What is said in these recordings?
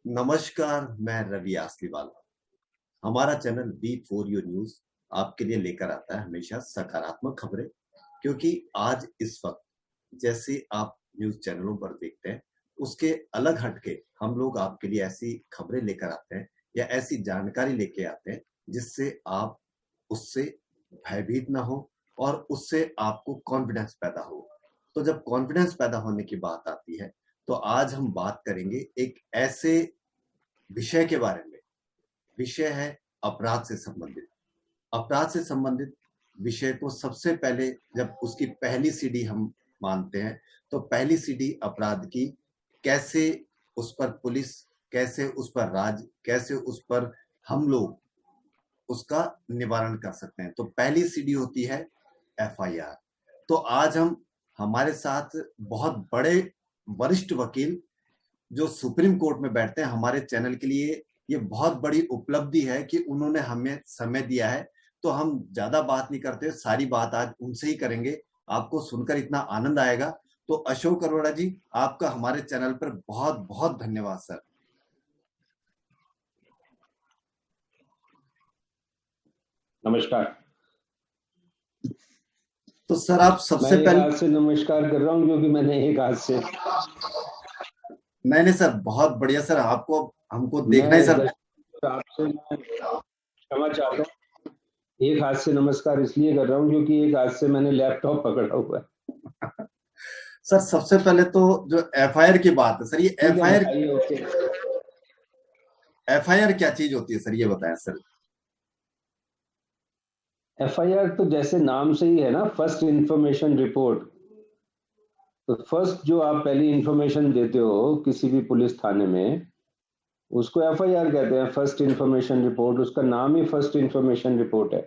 नमस्कार, मैं रवि आसलीवाल। हमारा channel B for you news आपके लिए लेकर आता है हमेशा सकारात्मक खबरें, क्योंकि आज इस वक्त जैसे आप न्यूज चैनलों पर देखते हैं, उसके अलग हटके हम लोग आपके लिए ऐसी खबरें लेकर आते हैं या ऐसी जानकारी लेके आते हैं जिससे आप उससे भयभीत ना हो और उससे आपको कॉन्फिडेंस पैदा हो। तो जब कॉन्फिडेंस पैदा होने की बात आती है, तो आज हम बात करेंगे एक ऐसे विषय के बारे में। विषय है अपराध से संबंधित। अपराध से संबंधित विषय को सबसे पहले जब उसकी पहली सीढ़ी हम मानते हैं, तो पहली सीढ़ी अपराध की कैसे उस पर पुलिस, कैसे उस पर राज, कैसे उस पर हम लोग उसका निवारण कर सकते हैं। तो पहली सीढ़ी होती है एफआईआर। तो आज हम हमारे साथ बहुत बड़े वरिष्ठ वकील जो सुप्रीम कोर्ट में बैठते हैं, हमारे चैनल के लिए ये बहुत बड़ी उपलब्धि है कि उन्होंने हमें समय दिया है। तो हम ज्यादा बात नहीं करते, सारी बात आज उनसे ही करेंगे। आपको सुनकर इतना आनंद आएगा। तो अशोक अरोड़ा जी, आपका हमारे चैनल पर बहुत बहुत धन्यवाद सर। नमस्कार। तो सर आप सबसे मैं एक पहले हाथ से नमस्कार कर रहा हूँ क्योंकि मैंने एक हाथ से मैंने सर बहुत बढ़िया सर, आपको हमको देखना ही मैं सर। आपसे मैं क्षमा चाहता हूँ। एक हाथ से नमस्कार इसलिए कर रहा हूँ क्योंकि एक हाथ से मैंने लैपटॉप पकड़ा हुआ है। सर सबसे पहले तो जो एफआईआर की बात है सर, ये ठीक है, एफआईआर बताइए। ओके। एफआईआर क्या चीज होती है सर, ये बताएं सर। एफआईआर तो जैसे नाम से ही है ना, फर्स्ट इंफॉर्मेशन रिपोर्ट। तो फर्स्ट जो आप पहली इंफॉर्मेशन देते हो किसी भी पुलिस थाने में, उसको एफआईआर कहते हैं, फर्स्ट इंफॉर्मेशन रिपोर्ट। उसका नाम ही फर्स्ट इंफॉर्मेशन रिपोर्ट है।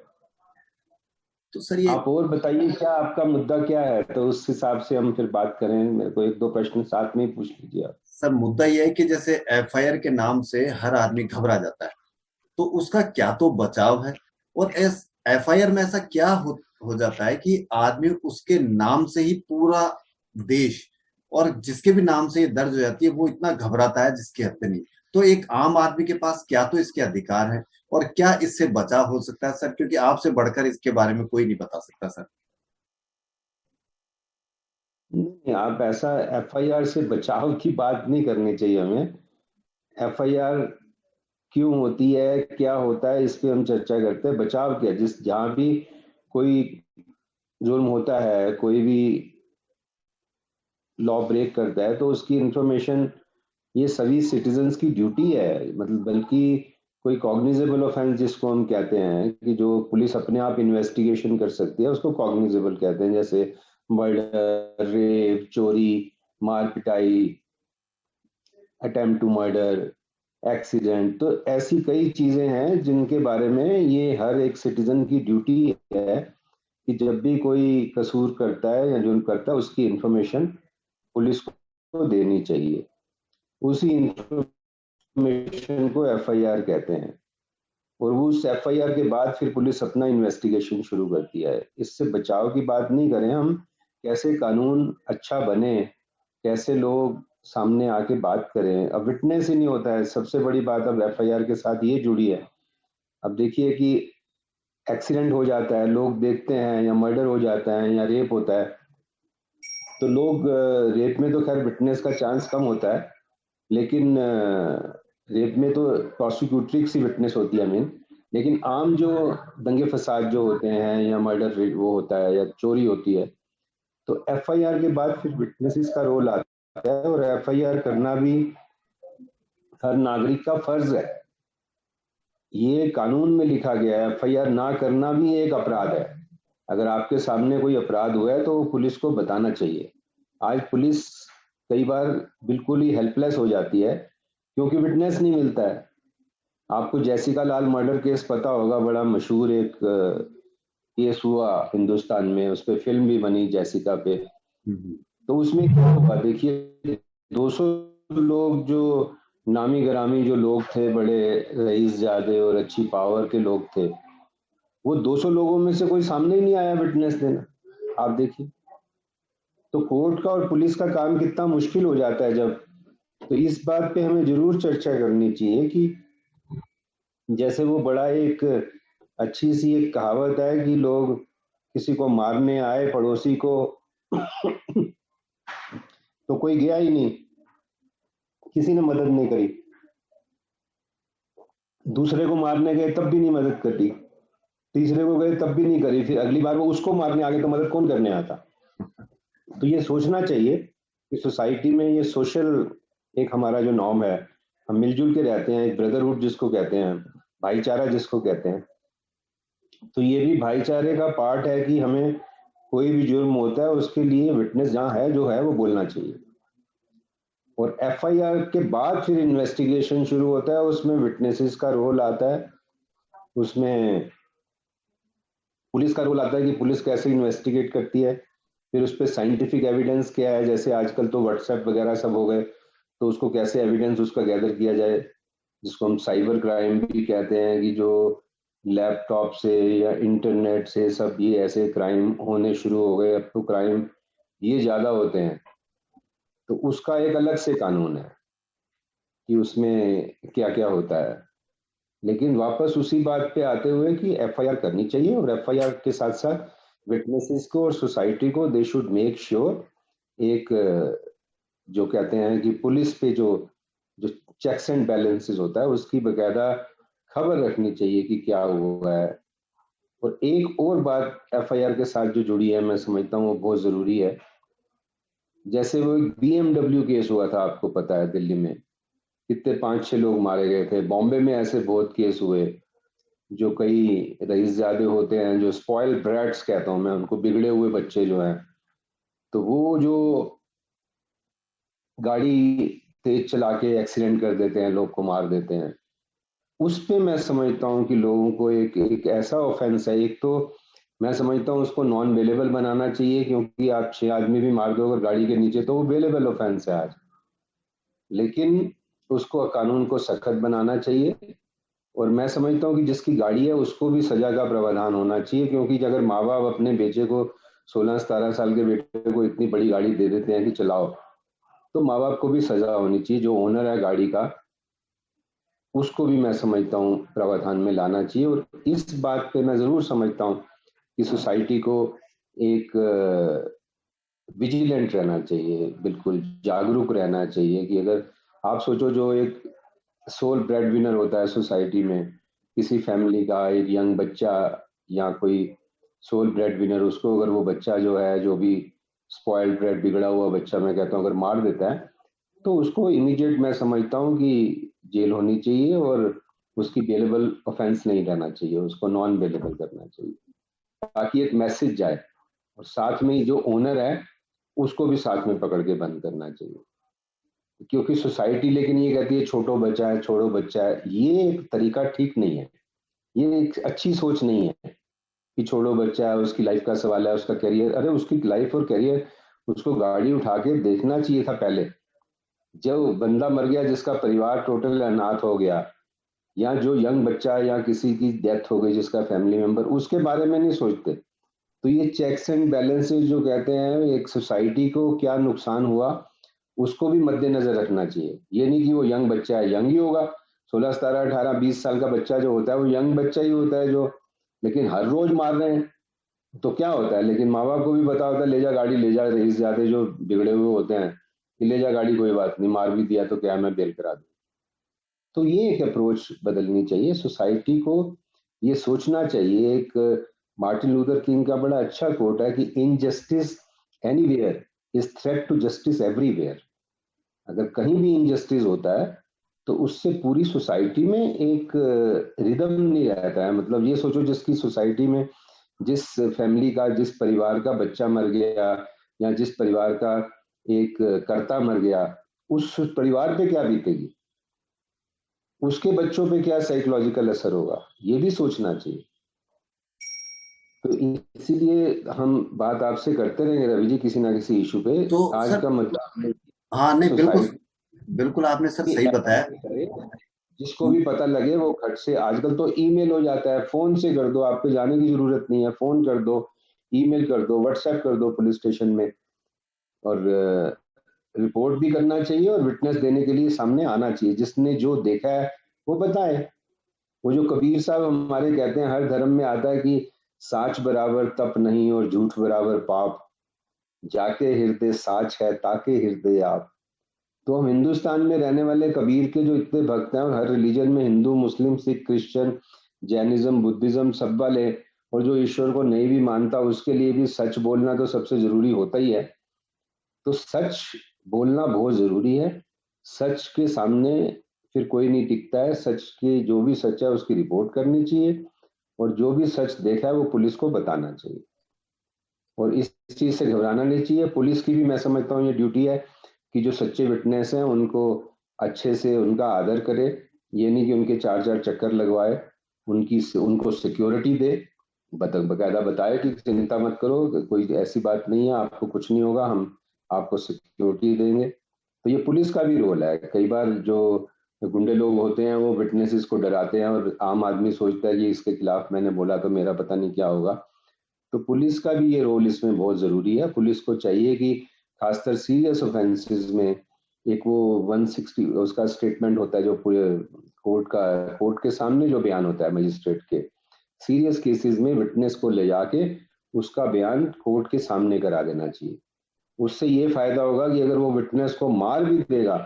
तो सर ये आप और बताइए, क्या आपका मुद्दा क्या है, तो उस हिसाब से हम फिर बात करें। मेरे को एक दो प्रश्न साथ में ही पूछ लीजिए आप। सर मुद्दा यह है कि जैसे एफआईआर के नाम से हर आदमी घबरा जाता है, तो उसका क्या तो बचाव है, और इस एफआईआर में ऐसा क्या हो जाता है कि आदमी उसके नाम से ही पूरा देश और जिसके भी नाम से ये दर्ज हो जाती है वो इतना घबराता है जिसकी हद नहीं। तो एक आम आदमी के पास क्या तो इसके अधिकार है और क्या इससे बचाव हो सकता है सर, क्योंकि आपसे बढ़कर इसके बारे में कोई नहीं बता सकता सर। नहीं, आप ऐसा एफआईआर से बचाव की बात नहीं करनी चाहिए हमें। एफआईआर क्यों होती है, क्या होता है, इस पे हम चर्चा करते हैं। बचाव क्या, जिस जहां भी कोई जुर्म होता है, कोई भी लॉ ब्रेक करता है, तो उसकी इंफॉर्मेशन ये सभी सिटीजन्स की ड्यूटी है। मतलब बल्कि कोई कॉग्निजेबल ऑफेंस जिसको हम कहते हैं, कि जो पुलिस अपने आप इन्वेस्टिगेशन कर सकती है, उसको कॉग्निजेबल कहते हैं। जैसे मर्डर, रेप, चोरी, मार पिटाई, अटेम्प्ट टू मर्डर, एक्सीडेंट। तो ऐसी कई चीजें हैं जिनके बारे में ये हर एक सिटीजन की ड्यूटी है कि जब भी कोई कसूर करता है या जुर्म करता है, उसकी इंफॉर्मेशन पुलिस को देनी चाहिए। उसी इंफॉर्मेशन को एफआईआर कहते हैं। और वो उस एफआईआर के बाद फिर पुलिस अपना इन्वेस्टिगेशन शुरू करती है। इससे बचाव की बात नहीं करें हम, कैसे कानून अच्छा बने, कैसे लोग सामने आके बात करें। अब विटनेस ही नहीं होता है, सबसे बड़ी बात अब एफआईआर के साथ ये जुड़ी है। अब देखिए कि एक्सीडेंट हो जाता है, लोग देखते हैं, या मर्डर हो जाता है, या रेप होता है, तो लोग, रेप में तो खैर विटनेस का चांस कम होता है, लेकिन रेप में तो प्रोसिक्यूटरी सी विटनेस होती है मेन। लेकिन आम जो दंगे फसाद जो होते हैं, या मर्डर वो होता है, या चोरी होती है, तो एफआईआर के बाद फिर विटनेसेस का रोल आता है। और एफआईआर करना भी हर नागरिक का फर्ज है। ये कानून में लिखा गया है, एफआईआर ना करना भी एक अपराध है। अगर आपके सामने कोई अपराध हुआ है तो पुलिस को बताना चाहिए। आज पुलिस कई बार बिल्कुल ही हेल्पलेस हो जाती है क्योंकि विटनेस नहीं मिलता है। आपको जैसिका लाल मर्डर केस पता होगा, बड़ा मशहूर एक केस हुआ हिंदुस्तान में, उस पर फिल्म भी बनी जैसिका पे। तो उसमें क्या हुआ, देखिए, 200 लोग जो नामी गिरामी जो लोग थे, बड़े रईस जादे और अच्छी पावर के लोग थे, वो 200 लोगों में से कोई सामने ही नहीं आया विटनेस देना। आप देखिए, तो कोर्ट का और पुलिस का काम कितना मुश्किल हो जाता है जब तो इस बात पे हमें जरूर चर्चा करनी चाहिए कि जैसे वो बड़ा एक अच्छी सी एक कहावत है कि लोग किसी को मारने आए पड़ोसी को तो कोई गया ही नहीं, किसी ने मदद नहीं करी, दूसरे को मारने गए तब भी नहीं मदद करी, तीसरे को गए तब भी नहीं करी, फिर अगली बार वो उसको मारने आ गए तो मदद कौन करने आता। तो ये सोचना चाहिए कि सोसाइटी में ये सोशल एक हमारा जो नॉर्म है, हम मिलजुल के रहते हैं, एक ब्रदरहुड जिसको कहते हैं, भाईचारा जिसको कहते हैं, तो ये भी भाईचारे का पार्ट है कि हमें कोई भी जुर्म होता है उसके लिए विटनेस जहाँ है जो है वो बोलना चाहिए। और एफआईआर के बाद फिर इन्वेस्टिगेशन शुरू होता है, उसमें विटनेसेस का रोल आता है, उसमें पुलिस का रोल आता है कि पुलिस कैसे इन्वेस्टिगेट करती है, फिर उस पर साइंटिफिक एविडेंस क्या है, जैसे आजकल तो व्हाट्सएप वगैरह सब हो गए, तो उसको कैसे एविडेंस उसका गैदर किया जाए, जिसको हम साइबर क्राइम भी कहते हैं कि जो लैपटॉप से या इंटरनेट से सब ये ऐसे क्राइम होने शुरू हो गए, अब तो क्राइम ये ज्यादा होते हैं, तो उसका एक अलग से कानून है कि उसमें क्या क्या होता है। लेकिन वापस उसी बात पे आते हुए कि एफआईआर करनी चाहिए, और एफआईआर के साथ साथ विटनेसेस को और सोसाइटी को दे शुड मेक श्योर एक जो कहते हैं कि पुलिस पे जो जो चेक्स एंड बैलेंसेस होता है उसकी बकायदा खबर रखनी चाहिए कि क्या हुआ है। और एक और बात एफआईआर के साथ जो जुड़ी है, मैं समझता हूँ वो बहुत जरूरी है। जैसे वो एक बीएमडब्ल्यू केस हुआ था, आपको पता है दिल्ली में कितने 5-6 लोग मारे गए थे, बॉम्बे में ऐसे बहुत केस हुए, जो कई रईसजादे होते हैं जो स्पॉइल ब्रैट्स कहता हूं मैं उनको, बिगड़े हुए बच्चे जो हैं, तो वो जो गाड़ी तेज चला के एक्सीडेंट कर देते हैं, लोग को मार देते हैं, उस पे मैं समझता हूँ कि लोगों को एक एक ऐसा ऑफेंस है, एक तो मैं समझता हूँ उसको नॉन वेलेबल बनाना चाहिए, क्योंकि आप 6 आदमी भी मार दो अगर गाड़ी के नीचे तो वो वेलेबल ऑफेंस है आज, लेकिन उसको कानून को सख्त बनाना चाहिए। और मैं समझता हूँ कि जिसकी गाड़ी है उसको भी सजा का प्रावधान होना चाहिए, क्योंकि अगर माँ बाप अपने बेटे को 16-17 साल के बेटे को इतनी बड़ी गाड़ी दे देते हैं कि चलाओ, तो माँ बाप को भी सजा होनी चाहिए, जो ओनर है गाड़ी का उसको भी मैं समझता हूँ प्रावधान में लाना चाहिए। और इस बात पे मैं जरूर समझता हूँ कि सोसाइटी को एक विजिलेंट रहना चाहिए, बिल्कुल जागरूक रहना चाहिए कि अगर आप सोचो जो एक सोल ब्रेड विनर होता है सोसाइटी में, किसी फैमिली का एक यंग बच्चा या कोई सोल ब्रेड विनर, उसको अगर वो बच्चा जो है जो भी स्पॉइल्ड ब्रेड बिगड़ा हुआ बच्चा मैं कहता हूँ अगर मार देता है, तो उसको इमीडिएट मैं समझता हूँ कि जेल होनी चाहिए, और उसकी बेलेबल ऑफेंस नहीं रहना चाहिए, उसको नॉन बेलेबल करना चाहिए, ताकि एक मैसेज जाए। और साथ में जो ओनर है उसको भी साथ में पकड़ के बंद करना चाहिए, क्योंकि सोसाइटी लेकिन ये कहती है छोटो बच्चा है, छोड़ो बच्चा है, ये एक तरीका ठीक नहीं है, ये एक अच्छी सोच नहीं है कि छोड़ो बच्चा है, उसकी लाइफ का सवाल है, उसका करियर, अरे उसकी लाइफ और करियर उसको गाड़ी उठा के देखना चाहिए था पहले। जब बंदा मर गया जिसका परिवार टोटल अनाथ हो गया, या जो यंग बच्चा या किसी की डेथ हो गई जिसका फैमिली मेंबर, उसके बारे में नहीं सोचते। तो ये चेक्स एंड बैलेंसेस जो कहते हैं, एक सोसाइटी को क्या नुकसान हुआ उसको भी मद्देनजर रखना चाहिए। ये नहीं कि वो यंग बच्चा है, यंग ही होगा, 16, 17, 18, 20 साल का बच्चा जो होता है वो यंग बच्चा ही होता है जो, लेकिन हर रोज मार रहे हैं तो क्या होता है। लेकिन माँ बाप को भी पता होता है, ले जा गाड़ी ले जा, रईस जाते जो बिगड़े हुए होते हैं कि ले जा गाड़ी, कोई बात नहीं, मार भी दिया तो क्या, मैं बेल करा दूं। तो ये एक अप्रोच बदलनी चाहिए सोसाइटी को, ये सोचना चाहिए। एक मार्टिन लूथर किंग का बड़ा अच्छा कोट है कि injustice anywhere is threat to justice everywhere. अगर कहीं भी इनजस्टिस होता है तो उससे पूरी सोसाइटी में एक रिदम नहीं रहता है। मतलब ये सोचो जिसकी सोसाइटी में जिस फैमिली का, जिस परिवार का बच्चा मर गया या जिस परिवार का एक कर्ता मर गया, उस परिवार पे क्या बीतेगी, उसके बच्चों पे क्या साइकोलॉजिकल असर होगा, ये भी सोचना चाहिए। तो इसीलिए हम बात आपसे करते रहेंगे रवि जी किसी ना किसी इशू पे। तो आज सर, का मतलब हाँ नहीं, बिल्कुल सोसाइटी बिल्कुल आपने सर सही ऐसा बताया। नहीं करे, जिसको भी पता लगे वो खट से, आजकल तो ईमेल हो जाता है, फोन से कर दो, आपको जाने की जरूरत नहीं है, फोन कर दो, ईमेल कर दो, व्हाट्सएप कर दो पुलिस स्टेशन में, और रिपोर्ट भी करना चाहिए और विटनेस देने के लिए सामने आना चाहिए। जिसने जो देखा है वो बताए। वो जो कबीर साहब हमारे कहते हैं, हर धर्म में आता है कि साच बराबर तप नहीं और झूठ बराबर पाप, जाके हृदय साच है ताके हृदय आप। तो हम हिंदुस्तान में रहने वाले कबीर के जो इतने भक्त हैं, और हर रिलीजन में हिंदू, मुस्लिम, सिख, क्रिश्चियन, जैनिज्म, बुद्धिज्म सब वाले, और जो ईश्वर को नहीं भी मानता उसके लिए भी सच बोलना तो सबसे जरूरी होता ही है। तो सच बोलना बहुत जरूरी है। सच के सामने फिर कोई नहीं टिकता है। सच की जो भी सच है उसकी रिपोर्ट करनी चाहिए, और जो भी सच देखा है वो पुलिस को बताना चाहिए, और इस चीज से घबराना नहीं चाहिए। पुलिस की भी मैं समझता हूँ ये ड्यूटी है कि जो सच्चे विटनेस हैं उनको अच्छे से उनका आदर करे। ये नहीं कि उनके चार चार चक्कर लगवाए, उनको सिक्योरिटी दे, बकायदा बताए कि चिंता मत करो, कोई ऐसी बात नहीं है, आपको कुछ नहीं होगा, हम आपको सिक्योरिटी देंगे। तो ये पुलिस का भी रोल है। कई बार जो गुंडे लोग होते हैं वो विटनेसेस को डराते हैं, और आम आदमी सोचता है कि इसके खिलाफ मैंने बोला तो मेरा पता नहीं क्या होगा। तो पुलिस का भी ये रोल इसमें बहुत जरूरी है। पुलिस को चाहिए कि खासकर सीरियस ऑफेंसेस में, एक वो 160 उसका स्टेटमेंट होता है जो पूरे कोर्ट के सामने जो बयान होता है मजिस्ट्रेट के, सीरियस केसेस में विटनेस को ले जाके उसका बयान कोर्ट के सामने करा देना चाहिए। उससे ये फायदा होगा कि अगर वो विटनेस को मार भी देगा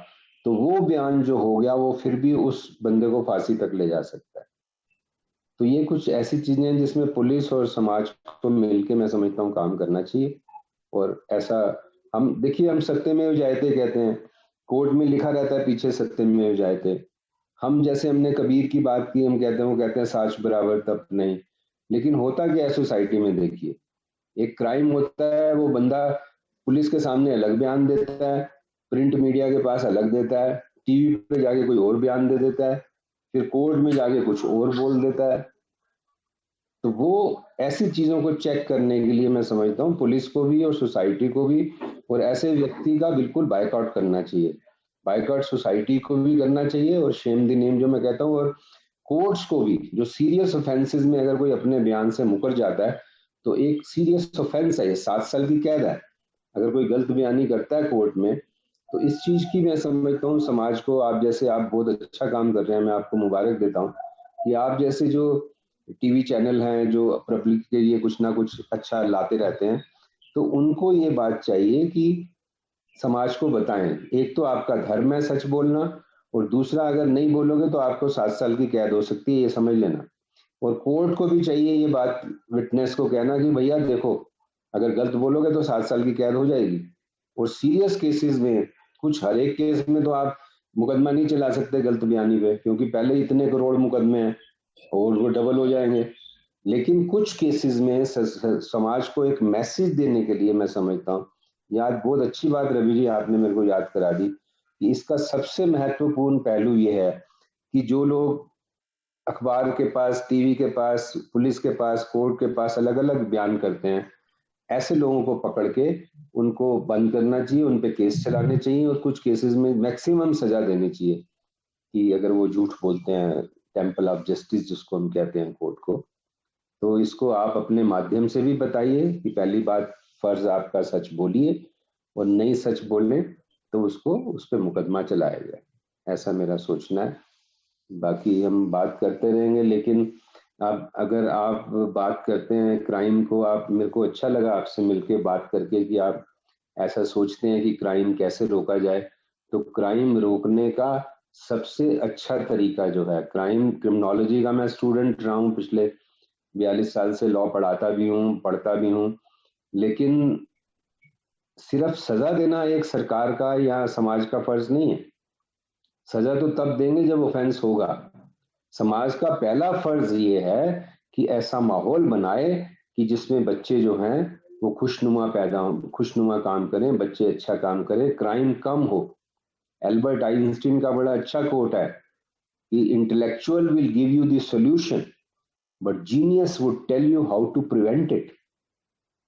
तो वो बयान जो हो गया वो फिर भी उस बंदे को फांसी तक ले जा सकता है। तो ये कुछ ऐसी चीजें हैं जिसमें पुलिस और समाज को मिलकर मैं समझता हूँ काम करना चाहिए। और ऐसा हम देखिए, हम सत्यमेव जयते कहते हैं, कोर्ट में लिखा रहता है पीछे सत्यमेव जयते। हम जैसे हमने कबीर की बात की, हम कहते हैं, वो कहते हैं साच बराबर तप नहीं। लेकिन होता क्या है सोसाइटी में, देखिए एक क्राइम होता है, वो बंदा पुलिस के सामने अलग बयान देता है, प्रिंट मीडिया के पास अलग देता है, टीवी पे जाके कोई और बयान दे देता है, फिर कोर्ट में जाके कुछ और बोल देता है। तो वो ऐसी चीजों को चेक करने के लिए मैं समझता हूँ पुलिस को भी और सोसाइटी को भी, और ऐसे व्यक्ति का बिल्कुल बाइकआउट करना चाहिए। बाइकआउट सोसाइटी को भी करना चाहिए, और शेम द नेम जो मैं कहता हूँ, और कोर्ट्स को भी। जो सीरियस ऑफेंसेस में अगर कोई अपने बयान से मुकर जाता है तो एक सीरियस ऑफेंस है, ये 7 साल की कैद है अगर कोई गलत बयानी करता है कोर्ट में। तो इस चीज की मैं समझता हूँ समाज को, आप जैसे, आप बहुत अच्छा काम कर रहे हैं, मैं आपको मुबारक देता हूँ कि आप जैसे जो टीवी चैनल हैं जो पब्लिक के लिए कुछ ना कुछ अच्छा लाते रहते हैं, तो उनको ये बात चाहिए कि समाज को बताएं। एक तो आपका धर्म है सच बोलना, और दूसरा अगर नहीं बोलोगे तो आपको 7 साल की कैद हो सकती है, ये समझ लेना। और कोर्ट को भी चाहिए ये बात विटनेस को कहना कि भैया देखो, अगर गलत बोलोगे तो 7 साल की कैद हो जाएगी। और सीरियस केसेस में, कुछ हर एक केस में तो आप मुकदमा नहीं चला सकते गलत बयानी पे, क्योंकि पहले इतने करोड़ मुकदमे हैं और वो डबल हो जाएंगे। लेकिन कुछ केसेस में समाज को एक मैसेज देने के लिए मैं समझता हूँ, याद बहुत अच्छी बात रवि जी आपने मेरे को याद करा दी, कि इसका सबसे महत्वपूर्ण पहलू ये है कि जो लोग अखबार के पास, टीवी के पास, पुलिस के पास, कोर्ट के पास अलग अलग बयान करते हैं, ऐसे लोगों को पकड़ के उनको बंद करना चाहिए, उन पे केस चलाने चाहिए, और कुछ केसेस में मैक्सिमम सजा देनी चाहिए कि अगर वो झूठ बोलते हैं, टेम्पल ऑफ जस्टिस जिसको हम कहते हैं कोर्ट को। तो इसको आप अपने माध्यम से भी बताइए कि पहली बात, फर्ज आपका सच बोलिए, और नहीं सच बोलने तो उसको उस पर मुकदमा चलाया जाए, ऐसा मेरा सोचना है। बाकी हम बात करते रहेंगे, लेकिन आप अगर आप बात करते हैं क्राइम को, आप, मेरे को अच्छा लगा आपसे मिलके बात करके कि आप ऐसा सोचते हैं कि क्राइम कैसे रोका जाए। तो क्राइम रोकने का सबसे अच्छा तरीका जो है, क्रिमिनोलॉजी का मैं स्टूडेंट रहा हूँ, पिछले 42 साल से लॉ पढ़ाता भी हूँ, पढ़ता भी हूँ। लेकिन सिर्फ सजा देना एक सरकार का या समाज का फर्ज नहीं है। सजा तो तब देंगे जब ऑफेंस होगा। समाज का पहला फर्ज ये है कि ऐसा माहौल बनाए कि जिसमें बच्चे जो हैं वो खुशनुमा काम करें, बच्चे अच्छा काम करें, क्राइम कम हो। एल्बर्ट आइंस्टीन का बड़ा अच्छा कोट है कि intellectual will give you the solution but genius would tell you how to prevent it.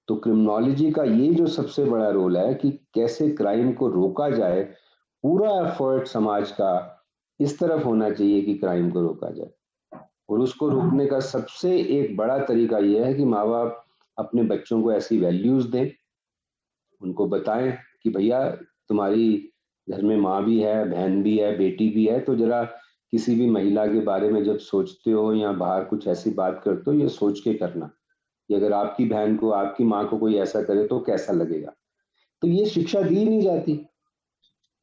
तो क्रिमिनोलॉजी का ये जो सबसे बड़ा रोल है कि कैसे क्राइम को रोका जाए, पूरा एफर्ट समाज का इस तरफ होना चाहिए कि क्राइम को रोका जाए। और उसको रोकने का सबसे एक बड़ा तरीका यह है कि माँ बाप अपने बच्चों को ऐसी वैल्यूज दें, उनको बताएं कि भैया तुम्हारी घर में माँ भी है, बहन भी है, बेटी भी है, तो जरा किसी भी महिला के बारे में जब सोचते हो या बाहर कुछ ऐसी बात करते हो, ये सोच के करना कि अगर आपकी बहन को, आपकी माँ को कोई ऐसा करे तो कैसा लगेगा। तो ये शिक्षा दी नहीं जाती,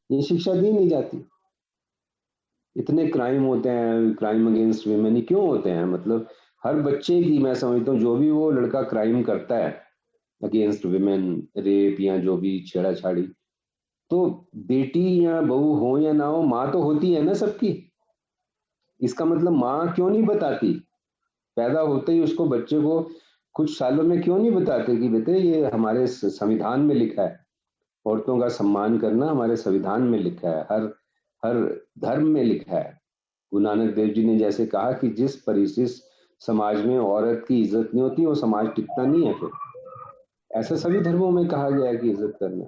ये शिक्षा दी नहीं जाती। इतने क्राइम होते हैं, क्राइम अगेंस्ट वीमेन, क्यों होते हैं? मतलब हर बच्चे की, मैं समझता हूँ जो भी वो लड़का क्राइम करता है अगेंस्ट वीमेन, रेप या जो भी छेड़ाछाड़ी, तो बेटी या बहू हो या ना हो, माँ तो होती है ना सबकी। इसका मतलब माँ क्यों नहीं बताती? पैदा होते ही उसको, बच्चे को कुछ सालों में क्यों नहीं बताते कि बेटे ये हमारे संविधान में लिखा है, औरतों का सम्मान करना हमारे संविधान में लिखा है, हर हर धर्म में लिखा है। गुरु नानक देव जी ने जैसे कहा कि जिस परिशिष्ट समाज में औरत की इज्जत नहीं होती, वो समाज टिकता नहीं है। फिर ऐसा सभी धर्मों में कहा गया है कि इज्जत करना।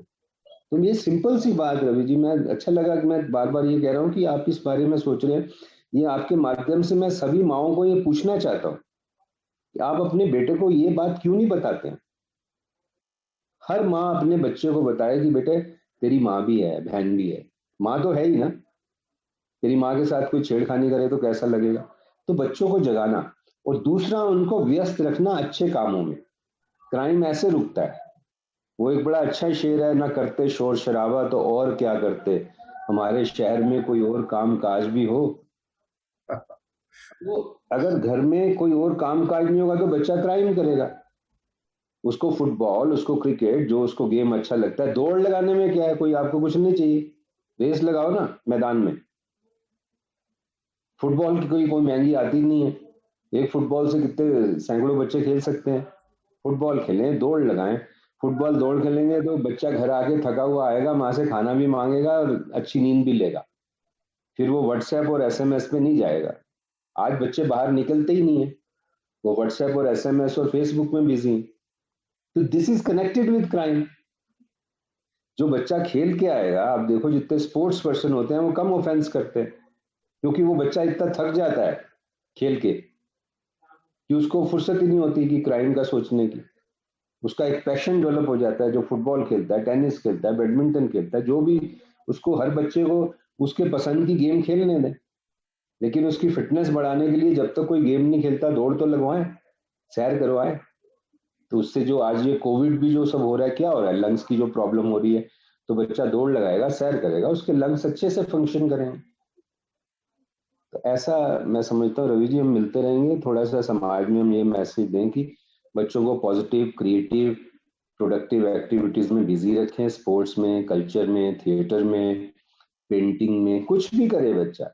तो ये सिंपल सी बात रवि जी, मैं अच्छा लगा कि मैं बार बार ये कह रहा हूँ कि आप इस बारे में सोच रहे हैं। ये आपके माध्यम से मैं सभी माओं को ये पूछना चाहता हूँ कि आप अपने बेटे को ये बात क्यों नहीं बताते हैं? हर माँ अपने बच्चे को बताए कि बेटे तेरी माँ भी है, बहन भी है, माँ तो है ही ना। तेरी माँ के साथ कोई छेड़खानी करे तो कैसा लगेगा? तो बच्चों को जगाना, और दूसरा उनको व्यस्त रखना अच्छे कामों में। क्राइम ऐसे रुकता है। वो एक बड़ा अच्छा शेर है, ना करते शोर शराबा तो और क्या करते, हमारे शहर में कोई और काम काज भी हो। तो अगर घर में कोई और काम काज नहीं होगा तो बच्चा क्राइम करेगा। उसको फुटबॉल, उसको क्रिकेट, जो उसको गेम अच्छा लगता है, दौड़ लगाने में क्या है, कोई आपको कुछ नहीं चाहिए, रेस लगाओ ना मैदान में। फुटबॉल की कोई कोई महंगी आती नहीं है, एक फुटबॉल से कितने सैकड़ों बच्चे खेल सकते हैं। फुटबॉल खेलें, दौड़ लगाएं। फुटबॉल दौड़ खेलेंगे तो बच्चा घर आके थका हुआ आएगा, माँ से खाना भी मांगेगा और अच्छी नींद भी लेगा। फिर वो व्हाट्सएप और एसएमएस पे नहीं जाएगा। आज बच्चे बाहर निकलते ही नहीं है, वो व्हाट्सएप और एसएमएस और फेसबुक में बिजी हैं। तो this is connected with crime. जो बच्चा खेल के आएगा, आप देखो जितने स्पोर्ट्स पर्सन होते हैं वो कम ऑफेंस करते हैं, क्योंकि वो बच्चा इतना थक जाता है खेल के कि उसको फुर्सत ही नहीं होती कि क्राइम का सोचने की। उसका एक पैशन डेवलप हो जाता है, जो फुटबॉल खेलता है, टेनिस खेलता है, बैडमिंटन खेलता है, जो भी, उसको हर बच्चे को उसके पसंद की गेम खेलने दें। लेकिन उसकी फिटनेस बढ़ाने के लिए जब तक कोई गेम नहीं खेलता, दौड़ तो लगवाएं, सैर करवाएं। तो उससे जो आज ये कोविड भी जो सब हो रहा है, क्या हो रहा है, लंग्स की जो प्रॉब्लम हो रही है, तो बच्चा दौड़ लगाएगा, सैर करेगा, उसके लंग्स अच्छे से फंक्शन करेंगे। तो ऐसा मैं समझता हूँ रवि जी, हम मिलते रहेंगे, थोड़ा सा समाज में हम ये मैसेज दें कि बच्चों को पॉजिटिव, क्रिएटिव, प्रोडक्टिव एक्टिविटीज में बिजी रखें, स्पोर्ट्स में, कल्चर में, थिएटर में, पेंटिंग में, कुछ भी करे बच्चा,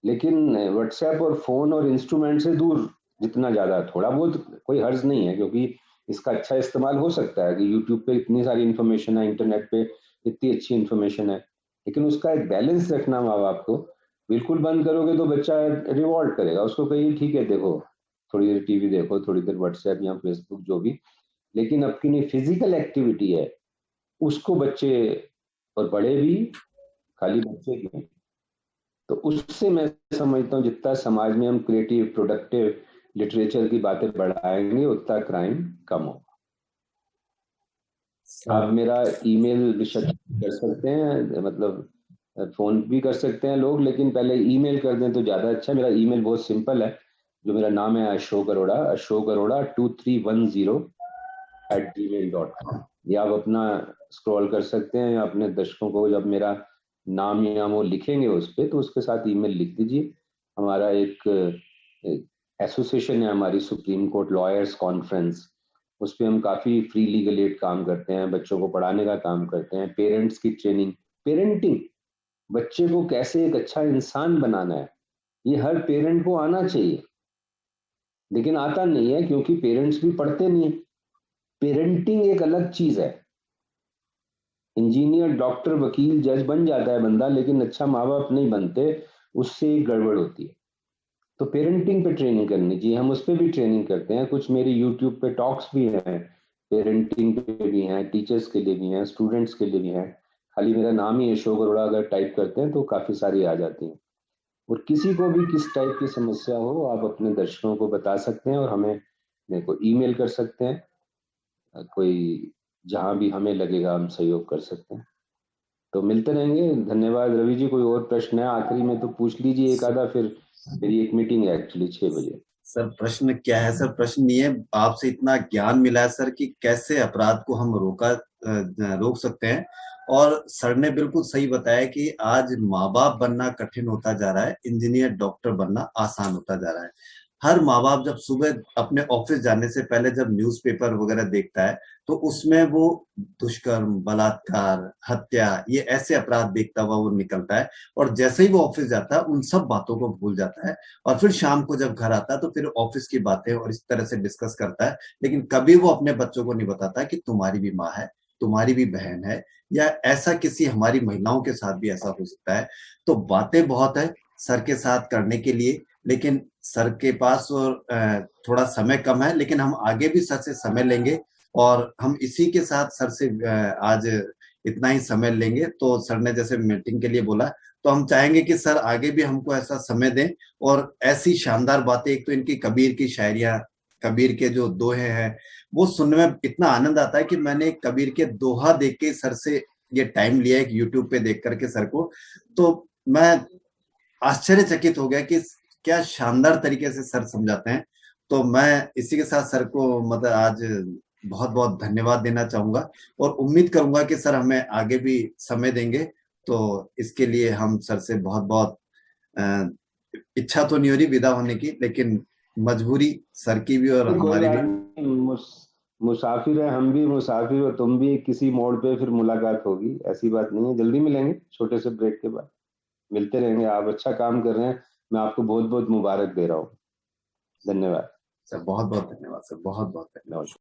लेकिन व्हाट्सएप और फोन और इंस्ट्रूमेंट से दूर जितना ज्यादा। थोड़ा बहुत कोई हर्ज नहीं है, क्योंकि इसका अच्छा इस्तेमाल हो सकता है कि यूट्यूब पे इतनी सारी इन्फॉर्मेशन है, इंटरनेट पे इतनी अच्छी इन्फॉर्मेशन है, लेकिन उसका एक बैलेंस रखना माँ बाप को। बिल्कुल बंद करोगे तो बच्चा रिवॉल्ट करेगा, उसको कहिए ठीक है देखो, थोड़ी देर टीवी देखो, थोड़ी देर व्हाट्सएप या फेसबुक जो भी, लेकिन अब की फिजिकल एक्टिविटी है उसको बच्चे, और बड़े भी, खाली बच्चे भी, तो उससे मैं समझता हूँ जितना समाज में हम क्रिएटिव, प्रोडक्टिव लिटरेचर की बातें बढ़ाएंगे उतना क्राइम कम होगा। आप सर मेरा ईमेल विशद कर सकते हैं, मतलब फोन भी कर सकते हैं लोग, लेकिन पहले ईमेल कर दें तो ज्यादा अच्छा। मेरा ईमेल बहुत सिंपल है, जो मेरा नाम है अशोक अरोड़ा, अशोक अरोड़ा 2310 @gmail.com। ये आप अपना स्क्रॉल कर सकते हैं, या अपने दर्शकों को जब मेरा नाम या वो लिखेंगे उस पर, तो उसके साथ ईमेल लिख दीजिए। हमारा एक एसोसिएशन है, हमारी सुप्रीम कोर्ट लॉयर्स कॉन्फ्रेंस, उस पर हम काफी फ्री लीगल एड काम करते हैं, बच्चों को पढ़ाने का काम करते हैं, पेरेंट्स की ट्रेनिंग, पेरेंटिंग, बच्चे को कैसे एक अच्छा इंसान बनाना है, ये हर पेरेंट को आना चाहिए, लेकिन आता नहीं है क्योंकि पेरेंट्स भी पढ़ते नहीं है। पेरेंटिंग एक अलग चीज है। इंजीनियर, डॉक्टर, वकील, जज बन जाता है बंदा, लेकिन अच्छा माँ बाप नहीं बनते, उससे गड़बड़ होती है। तो पेरेंटिंग पे ट्रेनिंग करनी चाहिए, हम उस पर भी ट्रेनिंग करते हैं। कुछ मेरी यूट्यूब पे टॉक्स भी हैं, पेरेंटिंग पे भी हैं, टीचर्स के लिए भी हैं, स्टूडेंट्स के लिए भी हैं। खाली मेरा नाम ही अशोक अरोड़ा अगर टाइप करते हैं तो काफी सारी आ जाती हैं। और किसी को भी किस टाइप की समस्या हो, आप अपने दर्शकों को बता सकते हैं, और हमें मेरे को ईमेल कर सकते हैं। कोई जहां भी हमें लगेगा हम सहयोग कर सकते हैं। तो मिलते रहेंगे। धन्यवाद रवि जी। कोई और प्रश्न है आखिरी में तो पूछ लीजिए एक आधा, फिर मेरी एक मीटिंग है एक्चुअली 6 बजे। सर प्रश्न क्या है सर? प्रश्न नहीं है, आपसे इतना ज्ञान मिला है सर कि कैसे अपराध को हम रोक सकते हैं। और सर ने बिल्कुल सही बताया कि आज माँ बाप बनना कठिन होता जा रहा है, इंजीनियर डॉक्टर बनना आसान होता जा रहा है। हर माँ बाप जब सुबह अपने ऑफिस जाने से पहले जब न्यूज़पेपर वगैरह देखता है तो उसमें वो दुष्कर्म, बलात्कार, हत्या, ये ऐसे अपराध देखता हुआ वो निकलता है। और जैसे ही वो ऑफिस जाता है उन सब बातों को भूल जाता है, और फिर शाम को जब घर आता है तो फिर ऑफिस की बातें और इस तरह से डिस्कस करता है। लेकिन कभी वो अपने बच्चों को नहीं बताता कि तुम्हारी भी माँ है, तुम्हारी भी बहन है, या ऐसा किसी हमारी महिलाओं के साथ भी ऐसा हो सकता है। तो बातें बहुत है सर के साथ करने के लिए, लेकिन सर के पास और थोड़ा समय कम है, लेकिन हम आगे भी सर से समय लेंगे। और हम इसी के साथ सर से आज इतना ही समय लेंगे। तो सर ने जैसे मीटिंग के लिए बोला, तो हम चाहेंगे कि सर आगे भी हमको ऐसा समय दें और ऐसी शानदार बातें। एक तो इनकी कबीर की शायरियां, कबीर के जो दोहे हैं, वो सुनने में इतना आनंद आता है कि मैंने कबीर के दोहा देख के सर से ये टाइम लिया है यूट्यूब पे देख करके सर को। तो मैं आश्चर्यचकित हो गया कि क्या शानदार तरीके से सर समझाते हैं। तो मैं इसी के साथ सर को मतलब आज बहुत बहुत धन्यवाद देना चाहूंगा, और उम्मीद करूंगा कि सर हमें आगे भी समय देंगे। तो इसके लिए हम सर से बहुत बहुत इच्छा तो नहीं हो रही विदा होने की, लेकिन मजबूरी सर की भी और कोई हमारी बात भी। नहीं, मुसाफिर है, हम भी मुसाफिर हो, तुम भी, किसी मोड़ पे फिर मुलाकात होगी, ऐसी बात नहीं है। जल्दी मिलेंगे छोटे से ब्रेक के बाद, मिलते रहेंगे। आप अच्छा काम कर रहे हैं, मैं आपको बहुत बहुत मुबारक दे रहा हूँ। धन्यवाद। सर बहुत बहुत धन्यवाद, सर बहुत बहुत धन्यवाद। नमस्कार।